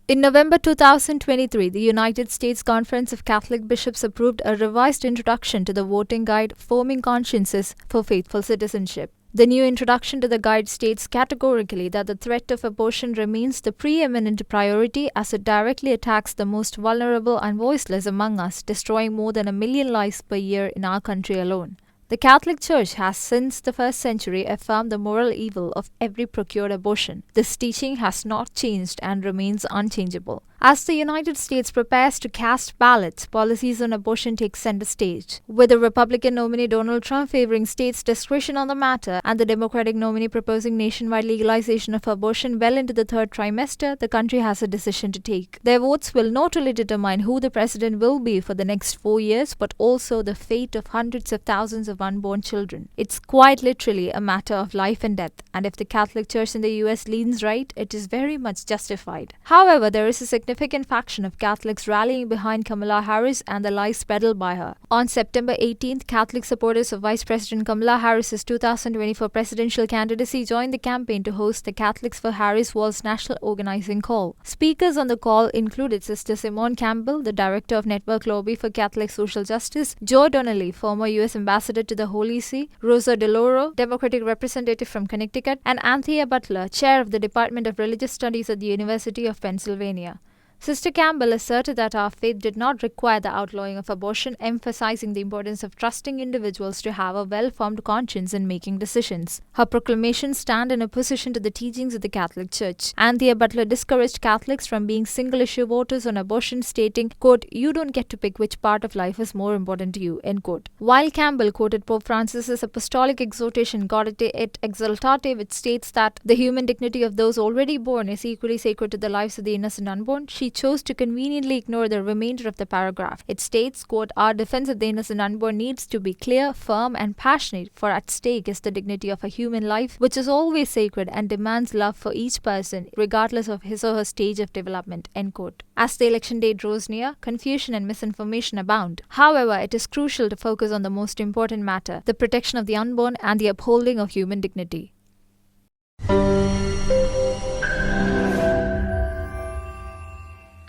In November 2023, the United States Conference of Catholic Bishops approved a revised introduction to the voting guide, Forming Consciences for Faithful Citizenship. The new introduction to the guide states categorically that the threat of abortion remains the preeminent priority as it directly attacks the most vulnerable and voiceless among us, destroying more than 1 million lives per year in our country alone. The Catholic Church has since the first century affirmed the moral evil of every procured abortion. This teaching has not changed and remains unchangeable. As the United States prepares to cast ballots, policies on abortion take center stage. With the Republican nominee Donald Trump favoring states' discretion on the matter and the Democratic nominee proposing nationwide legalization of abortion well into the third trimester, the country has a decision to take. Their votes will not only determine who the president will be for the next 4 years, but also the fate of hundreds of thousands of unborn children. It's quite literally a matter of life and death, and if the Catholic Church in the US leans right, it is very much justified. However, there is a significant faction of Catholics rallying behind Kamala Harris and the lies peddled by her. On September 18th, Catholic supporters of Vice President Kamala Harris's 2024 presidential candidacy joined the campaign to host the Catholics for Harris Wall's national organizing call. Speakers on the call included Sister Simone Campbell, the director of Network Lobby for Catholic Social Justice, Joe Donnelly, former U.S. ambassador to the Holy See, Rosa DeLauro, Democratic representative from Connecticut, and Anthea Butler, chair of the Department of Religious Studies at the University of Pennsylvania. Sister Campbell asserted that our faith did not require the outlawing of abortion, emphasizing the importance of trusting individuals to have a well-formed conscience in making decisions. Her proclamations stand in opposition to the teachings of the Catholic Church. Anthea Butler discouraged Catholics from being single-issue voters on abortion, stating, quote, "You don't get to pick which part of life is more important to you," end quote. While Campbell quoted Pope Francis's apostolic exhortation Gaudete et Exsultate, which states that the human dignity of those already born is equally sacred to the lives of the innocent unborn, she chose to conveniently ignore the remainder of the paragraph. It states, quote, "Our defense of the innocent unborn needs to be clear, firm, and passionate, for at stake is the dignity of a human life, which is always sacred and demands love for each person, regardless of his or her stage of development," end quote. As the election day draws near, confusion and misinformation abound. However, it is crucial to focus on the most important matter, the protection of the unborn and the upholding of human dignity.